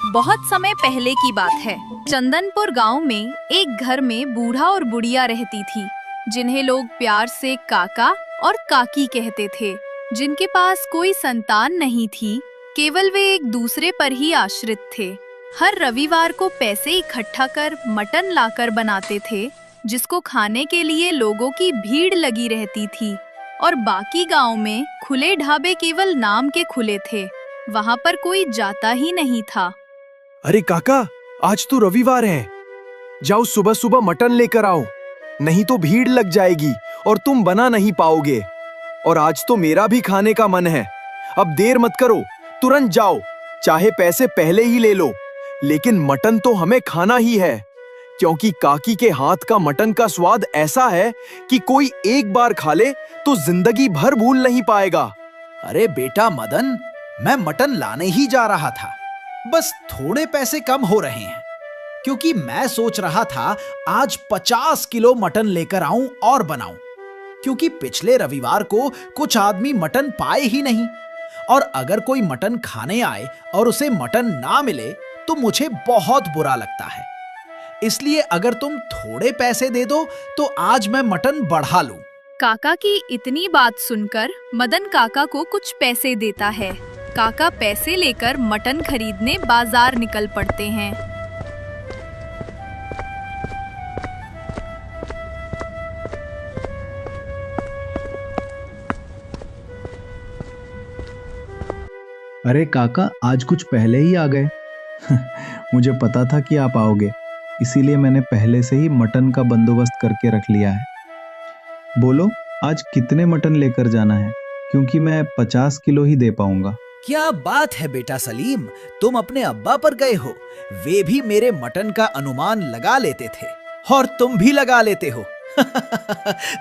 बहुत समय पहले की बात है। चंदनपुर गांव में एक घर में बूढ़ा और बुढ़िया रहती थी, जिन्हें लोग प्यार से काका और काकी कहते थे। जिनके पास कोई संतान नहीं थी, केवल वे एक दूसरे पर ही आश्रित थे। हर रविवार को पैसे इकट्ठा कर मटन लाकर बनाते थे, जिसको खाने के लिए लोगों की भीड़ लगी रहती थी। और बाकी गांव में खुले ढाबे केवल नाम के खुले थे, वहां पर कोई जाता ही नहीं था। अरे काका, आज तो रविवार है, जाओ सुबह सुबह मटन लेकर आओ, नहीं तो भीड़ लग जाएगी और तुम बना नहीं पाओगे। और आज तो मेरा भी खाने का मन है, अब देर मत करो, तुरंत जाओ, चाहे पैसे पहले ही ले लो, लेकिन मटन तो हमें खाना ही है, क्योंकि काकी के हाथ का मटन का स्वाद ऐसा है कि कोई एक बार खा ले तो जिंदगी भर भूल नहीं पाएगा। अरे बेटा मदन, मैं मटन लाने ही जा रहा था, बस थोड़े पैसे कम हो रहे हैं, क्योंकि मैं सोच रहा था आज 50 किलो मटन लेकर आऊं और बनाऊं, क्योंकि पिछले रविवार को कुछ आदमी मटन पाए ही नहीं, और अगर कोई मटन खाने आए और उसे मटन ना मिले तो मुझे बहुत बुरा लगता है। इसलिए अगर तुम थोड़े पैसे दे दो तो आज मैं मटन बढ़ा लूं। काका की इतनी बात सुनकर मदन काका को कुछ पैसे देता है। काका पैसे लेकर मटन खरीदने बाजार निकल पड़ते हैं। अरे काका, आज कुछ पहले ही आ गए। मुझे पता था कि आप आओगे, इसीलिए मैंने पहले से ही मटन का बंदोबस्त करके रख लिया है। बोलो, आज कितने मटन लेकर जाना है, क्योंकि मैं 50 किलो ही दे पाऊंगा। क्या बात है बेटा सलीम, तुम अपने अब्बा पर गए हो। वे भी मेरे मटन का अनुमान लगा लेते थे और तुम भी लगा लेते हो।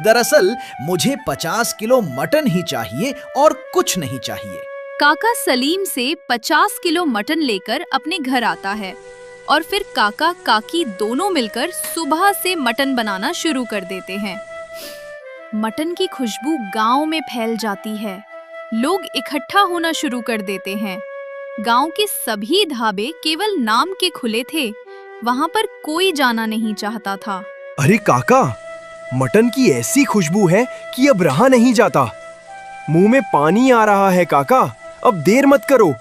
दरअसल मुझे 50 किलो मटन ही चाहिए और कुछ नहीं चाहिए। काका सलीम से 50 किलो मटन लेकर अपने घर आता है और फिर काका काकी दोनों मिलकर सुबह से मटन बनाना शुरू कर देते हैं। मटन की खुशबू गांव में फैल जाती है, लोग इकट्ठा होना शुरू कर देते हैं। गांव के सभी ढाबे केवल नाम के खुले थे, वहां पर कोई जाना नहीं चाहता था। अरे काका, मटन की ऐसी खुशबू है कि अब रहा नहीं जाता, मुंह में पानी आ रहा है काका, अब देर मत करो।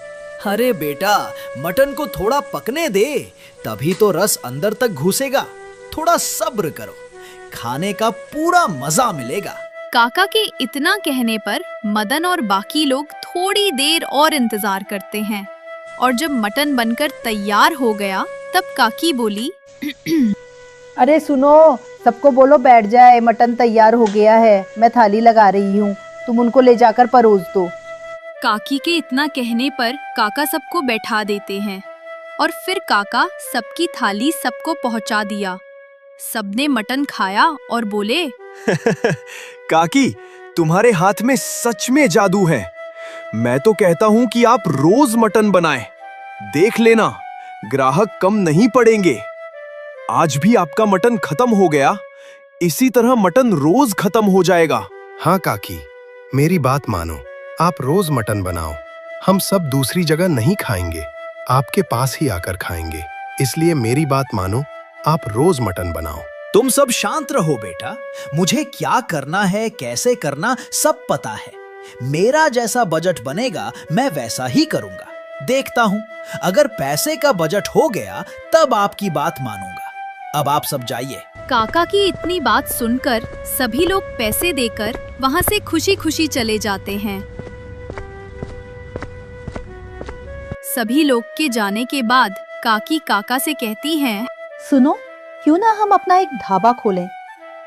अरे बेटा, मटन को थोड़ा पकने दे, तभी तो रस अंदर तक घुसेगा। थोड़ा सब्र करो, खाने का पूरा मजा मिलेगा। काका के इतना कहने पर मदन और बाकी लोग थोड़ी देर और इंतजार करते हैं, और जब मटन बनकर तैयार हो गया तब काकी बोली, अरे सुनो, सबको बोलो बैठ जाए, मटन तैयार हो गया है, मैं थाली लगा रही हूँ, तुम उनको ले जाकर परोस दो। काकी के इतना कहने पर काका सबको बैठा देते हैं और फिर काका सबकी थाली सबको पहुंचा दिया। सबने मटन खाया और बोले, काकी, तुम्हारे हाथ में सच में जादू है। मैं तो कहता हूँ कि आप रोज मटन बनाएं, देख लेना ग्राहक कम नहीं पड़ेंगे। आज भी आपका मटन खत्म हो गया, इसी तरह मटन रोज खत्म हो जाएगा। हाँ काकी, मेरी बात मानो, आप रोज मटन बनाओ, हम सब दूसरी जगह नहीं खाएंगे, आपके पास ही आकर खाएंगे, इसलिए मेरी बात मानो, आप रोज मटन बनाओ। तुम सब शांत रहो बेटा, मुझे क्या करना है, कैसे करना सब पता है। मेरा जैसा बजट बनेगा मैं वैसा ही करूंगा। देखता हूं, अगर पैसे का बजट हो गया तब आपकी बात मानूंगा। अब आप सब जाइए। काका की इतनी बात सुनकर सभी लोग पैसे देकर वहां से खुशी खुशी चले जाते हैं। सभी लोग के जाने के बाद काकी काका से कहती हैं, सुनो, क्यों ना हम अपना एक ढाबा खोलें,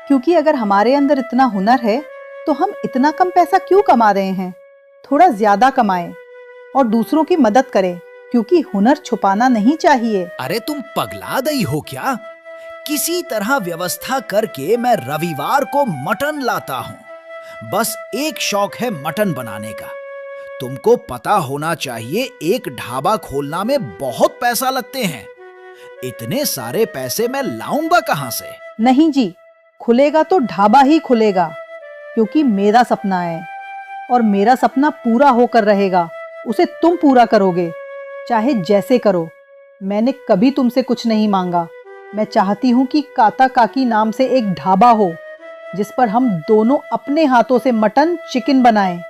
क्योंकि अगर हमारे अंदर इतना हुनर है तो हम इतना कम पैसा क्यों कमा रहे हैं, थोड़ा ज्यादा कमाएं और दूसरों की मदद करें, क्योंकि हुनर छुपाना नहीं चाहिए। अरे तुम पगला गई हो क्या? किसी तरह व्यवस्था करके मैं रविवार को मटन लाता हूँ। बस एक शौक है मटन बनाने का। तुमको पता होना चाहिए, एक ढाबा खोलना में बहुत पैसा लगते हैं। इतने सारे पैसे मैं लाऊंगा कहां से? नहीं जी, खुलेगा तो ढाबा ही खुलेगा, क्योंकि मेरा सपना है और मेरा सपना पूरा होकर रहेगा, उसे तुम पूरा करोगे, चाहे जैसे करो। मैंने कभी तुमसे कुछ नहीं मांगा। मैं चाहती हूँ कि काका काकी नाम से एक ढाबा हो जिस पर हम दोनों अपने हाथों से मटन चिकन बनाएं।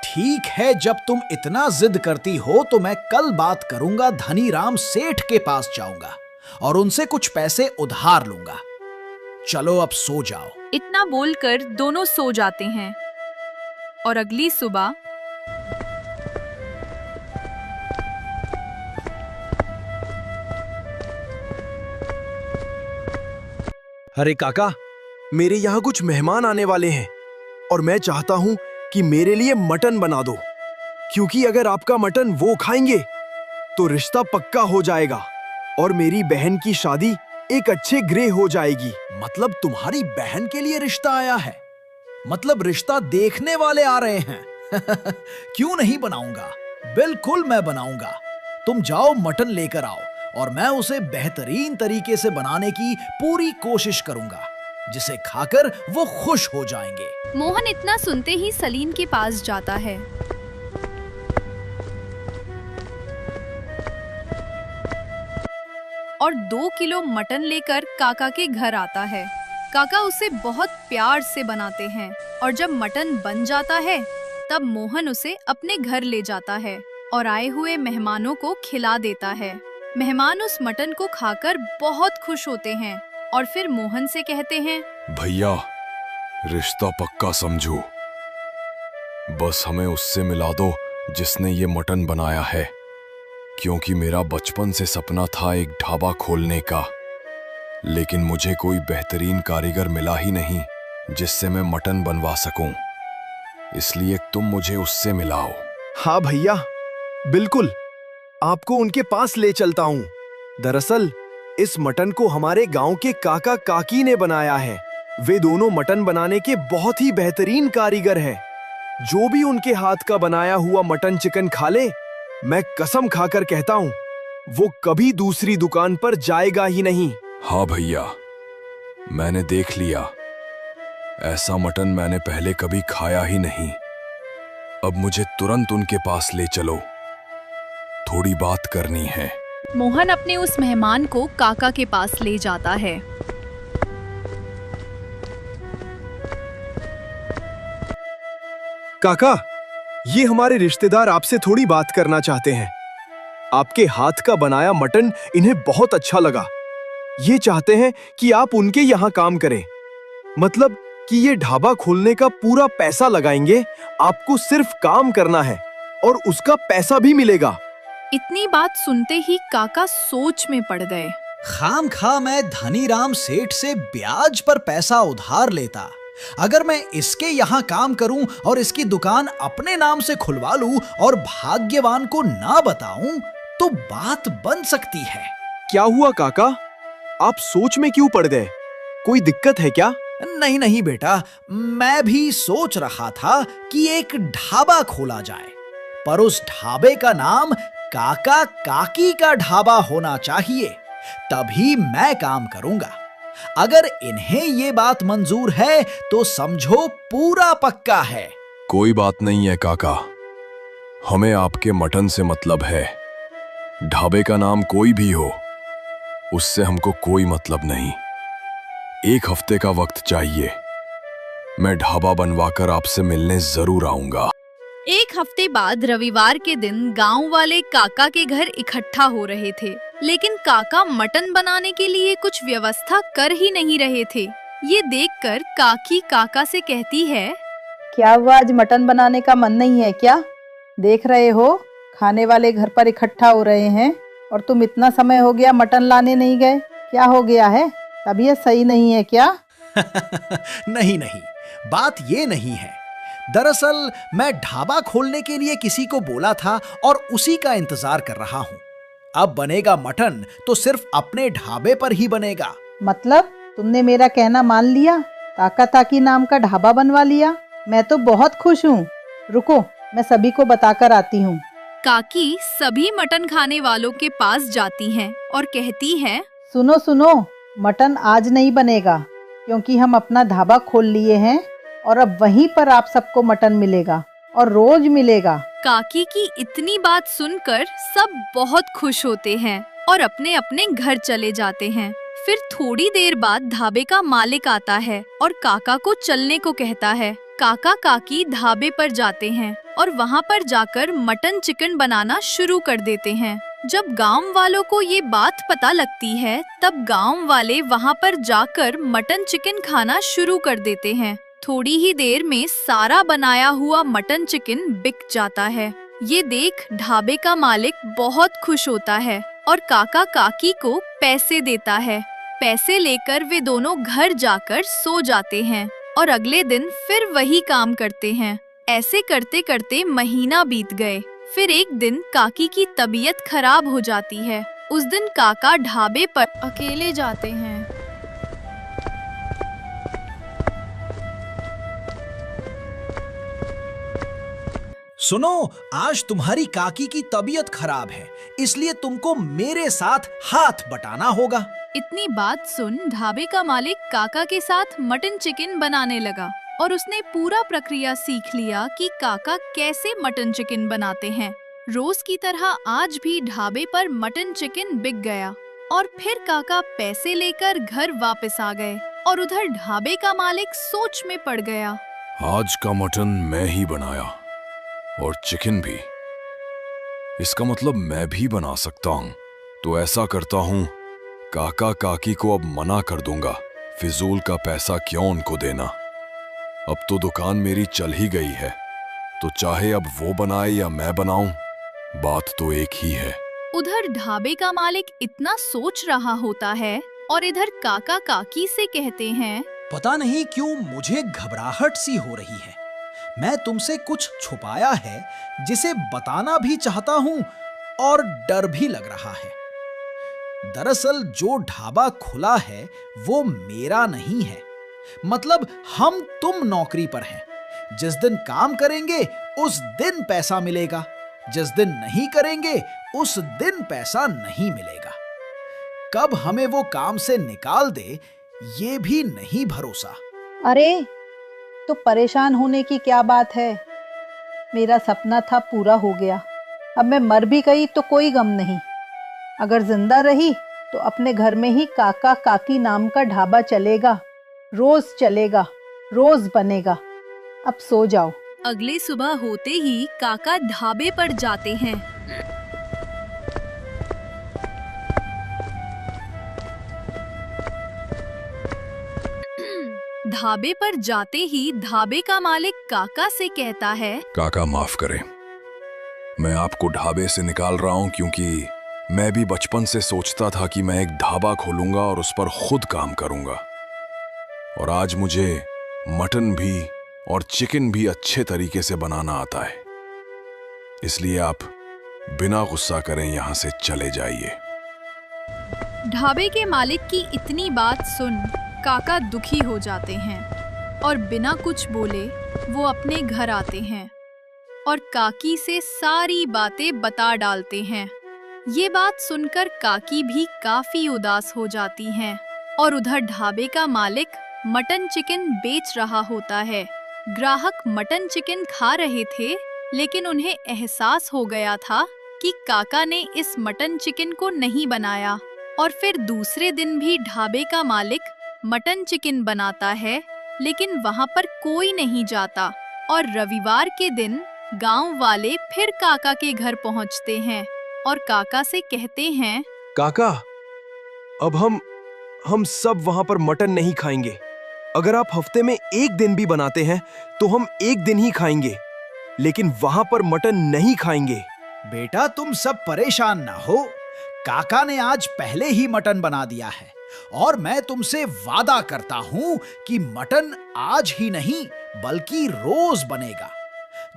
ठीक है, जब तुम इतना जिद करती हो तो मैं कल बात करूंगा, धनीराम सेठ के पास जाऊंगा और उनसे कुछ पैसे उधार लूंगा। चलो अब सो जाओ। इतना बोलकर दोनों सो जाते हैं और अगली सुबह अरे काका, मेरे यहाँ कुछ मेहमान आने वाले हैं और मैं चाहता हूँ कि मेरे लिए मटन बना दो, क्योंकि अगर आपका मटन वो खाएंगे तो रिश्ता पक्का हो जाएगा और मेरी बहन की शादी एक अच्छे ग्रे हो जाएगी। मतलब तुम्हारी बहन के लिए रिश्ता आया है? मतलब रिश्ता देखने वाले आ रहे हैं? क्यों नहीं बनाऊंगा, बिल्कुल मैं बनाऊंगा। तुम जाओ मटन लेकर आओ और मैं उसे बेहतरीन तरीके से बनाने की पूरी कोशिश करूंगा, जिसे खाकर वो खुश हो जाएंगे। मोहन इतना सुनते ही सलीम के पास जाता है। और 2 किलो मटन लेकर काका के घर आता है। काका उसे बहुत प्यार से बनाते हैं और जब मटन बन जाता है तब मोहन उसे अपने घर ले जाता है और आए हुए मेहमानों को खिला देता है। मेहमान उस मटन को खाकर बहुत खुश होते हैं और फिर मोहन से कहते हैं, भैया, रिश्ता पक्का समझो, बस हमें उससे मिला दो जिसने ये मटन बनाया है, क्योंकि मेरा बचपन से सपना था एक ढाबा खोलने का, लेकिन मुझे कोई बेहतरीन कारीगर मिला ही नहीं जिससे मैं मटन बनवा सकूं, इसलिए तुम मुझे उससे मिलाओ। हाँ भैया, बिल्कुल, आपको उनके पास ले चलता हूँ। दरअसल इस मटन को हमारे गांव के काका काकी ने बनाया है। वे दोनों मटन बनाने के बहुत ही बेहतरीन कारीगर हैं। जो भी उनके हाथ का बनाया हुआ मटन चिकन खा ले, मैं कसम खाकर कहता हूँ वो कभी दूसरी दुकान पर जाएगा ही नहीं। हाँ भैया, मैंने देख लिया, ऐसा मटन मैंने पहले कभी खाया ही नहीं। अब मुझे तुरंत उनके पास ले चलो, थोड़ी बात करनी है। मोहन अपने उस मेहमान को काका के पास ले जाता है। काका, ये हमारे रिश्तेदार आपसे थोड़ी बात करना चाहते हैं। आपके हाथ का बनाया मटन इन्हें बहुत अच्छा लगा। ये चाहते हैं कि आप उनके यहाँ काम करें, मतलब कि ये ढाबा खोलने का पूरा पैसा लगाएंगे। आपको सिर्फ काम करना है और उसका पैसा भी मिलेगा। इतनी बात सुनते ही काका सोच में पड़ गए। खामखा मैं धनीराम सेठ से ब्याज पर पैसा उधार लेता। अगर मैं इसके यहाँ काम करूं और इसकी दुकान अपने नाम से खुलवा लूं और भाग्यवान को ना बताऊं तो बात बन सकती है। क्या हुआ काका, आप सोच में क्यों पड़ गए? कोई दिक्कत है क्या? नहीं नहीं बेटा, मैं भी सोच रहा था कि एक ढाबा खोला जाए, पर उस ढाबे का नाम काका काकी का ढाबा होना चाहिए, तभी मैं काम करूंगा। अगर इन्हें ये बात मंजूर है तो समझो पूरा पक्का है। कोई बात नहीं है काका, हमें आपके मटन से मतलब है। ढाबे का नाम कोई भी हो, उससे हमको कोई मतलब नहीं। 1 हफ्ते का वक्त चाहिए, मैं ढाबा बनवाकर आपसे मिलने जरूर आऊंगा। 1 हफ्ते बाद रविवार के दिन गांव वाले काका के घर इकट्ठा हो रहे थे, लेकिन काका मटन बनाने के लिए कुछ व्यवस्था कर ही नहीं रहे थे। ये देखकर काकी काका से कहती है, क्या हुआ, आज मटन बनाने का मन नहीं है क्या? देख रहे हो खाने वाले घर पर इकट्ठा हो रहे हैं और तुम इतना समय हो गया मटन लाने नहीं गए। क्या हो गया है? तबीयत सही नहीं है क्या? नहीं नहीं, बात ये नहीं है। दरअसल मैं ढाबा खोलने के लिए किसी को बोला था और उसी का इंतजार कर रहा हूँ। अब बनेगा मटन तो सिर्फ अपने ढाबे पर ही बनेगा। मतलब तुमने मेरा कहना मान लिया, काका ताकी नाम का ढाबा बनवा लिया? मैं तो बहुत खुश हूँ। रुको, मैं सभी को बताकर आती हूँ। काकी सभी मटन खाने वालों के पास जाती हैं और कहती हैं, सुनो सुनो, मटन आज नहीं बनेगा क्योंकि हम अपना ढाबा खोल लिए हैं और अब वहीं पर आप सबको मटन मिलेगा और रोज मिलेगा। काकी की इतनी बात सुनकर सब बहुत खुश होते हैं और अपने अपने घर चले जाते हैं। फिर थोड़ी देर बाद ढाबे का मालिक आता है और काका को चलने को कहता है। काका काकी ढाबे पर जाते हैं और वहाँ पर जाकर मटन चिकन बनाना शुरू कर देते हैं। जब गांव वालों को ये बात पता लगती है तब गांव वाले वहाँ पर जाकर मटन चिकन खाना शुरू कर देते हैं। थोड़ी ही देर में सारा बनाया हुआ मटन चिकन बिक जाता है। ये देख ढाबे का मालिक बहुत खुश होता है और काका काकी को पैसे देता है। पैसे लेकर वे दोनों घर जाकर सो जाते हैं और अगले दिन फिर वही काम करते हैं। ऐसे करते करते महीना बीत गए। फिर एक दिन काकी की तबीयत खराब हो जाती है। उस दिन काका ढाबे पर अकेले जाते हैं। सुनो, आज तुम्हारी काकी की तबीयत खराब है, इसलिए तुमको मेरे साथ हाथ बटाना होगा। इतनी बात सुन ढाबे का मालिक काका के साथ मटन चिकन बनाने लगा और उसने पूरा प्रक्रिया सीख लिया कि काका कैसे मटन चिकन बनाते हैं। रोज की तरह आज भी ढाबे पर मटन चिकन बिक गया और फिर काका पैसे लेकर घर वापस आ गए और उधर ढाबे का मालिक सोच में पड़ गया। आज का मटन मैं ही बनाया और चिकन भी। इसका मतलब मैं भी बना सकता हूँ। तो ऐसा करता हूँ, काका काकी को अब मना कर दूंगा। फिजूल का पैसा क्यों उनको देना। अब तो दुकान मेरी चल ही गई है, तो चाहे अब वो बनाए या मैं बनाऊं, बात तो एक ही है। उधर ढाबे का मालिक इतना सोच रहा होता है और इधर काका काकी से कहते हैं, पता नहीं क्यों मुझे घबराहट सी हो रही है। मैं तुमसे कुछ छुपाया है जिसे बताना भी चाहता हूँ और डर भी लग रहा है। दरअसल जो ढाबा खुला है वो मेरा नहीं है। मतलब हम तुम नौकरी पर हैं। जिस दिन काम करेंगे उस दिन पैसा मिलेगा, जिस दिन नहीं करेंगे उस दिन पैसा नहीं मिलेगा। कब हमें वो काम से निकाल दे ये भी नहीं भरोसा। अरे तो परेशान होने की क्या बात है। मेरा सपना था पूरा हो गया। अब मैं मर भी गई तो कोई गम नहीं। अगर जिंदा रही तो अपने घर में ही काका काकी नाम का ढाबा चलेगा। रोज चलेगा, रोज बनेगा। अब सो जाओ। अगली सुबह होते ही काका ढाबे पर जाते हैं। ढाबे पर जाते ही ढाबे का मालिक काका से कहता है, काका माफ करें, मैं आपको ढाबे से निकाल रहा हूं क्योंकि मैं भी बचपन से सोचता था कि मैं एक ढाबा खोलूंगा और उस पर खुद काम करूंगा। और आज मुझे मटन भी और चिकन भी अच्छे तरीके से बनाना आता है। इसलिए आप बिना गुस्सा करें यहां से चले जाइए। ढाबे के मालिक की इतनी बात सुन काका दुखी हो जाते हैं और बिना कुछ बोले वो अपने घर आते हैं और काकी से सारी बातें बता डालते हैं। ये बात सुनकर काकी भी काफी उदास हो जाती हैं और उधर ढाबे का मालिक मटन चिकन बेच रहा होता है। ग्राहक मटन चिकन खा रहे थे, लेकिन उन्हें एहसास हो गया था कि काका ने इस मटन चिकन को नहीं बनाया। और फिर दूसरे दिन भी ढाबे का मालिक मटन चिकन बनाता है, लेकिन वहाँ पर कोई नहीं जाता। और रविवार के दिन गांव वाले फिर काका के घर पहुँचते हैं और काका से कहते हैं, काका, अब हम सब वहां पर मटन नहीं खाएंगे। अगर आप हफ्ते में एक दिन भी बनाते हैं तो हम एक दिन ही खाएंगे, लेकिन वहां पर मटन नहीं खाएंगे। बेटा तुम सब परेशान ना हो, काका ने आज पहले ही मटन बना दिया है और मैं तुमसे वादा करता हूं कि मटन आज ही नहीं बल्कि रोज बनेगा।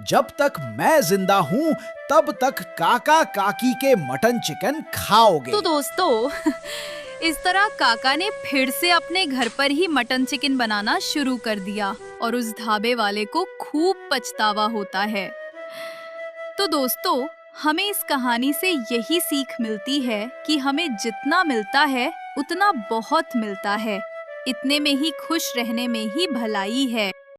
जब तक मैं जिंदा हूं तब तक काका काकी के मटन चिकन खाओगे। तो दोस्तों इस तरह काका ने फिर से अपने घर पर ही मटन चिकन बनाना शुरू कर दिया और उस ढाबे वाले को खूब पछतावा होता है। तो दोस्तों हमें इस कहानी से यही सीख मिलती है कि हमें जितना मिलता है उतना बहुत मिलता है। इतने में ही खुश रहने में ही भलाई है।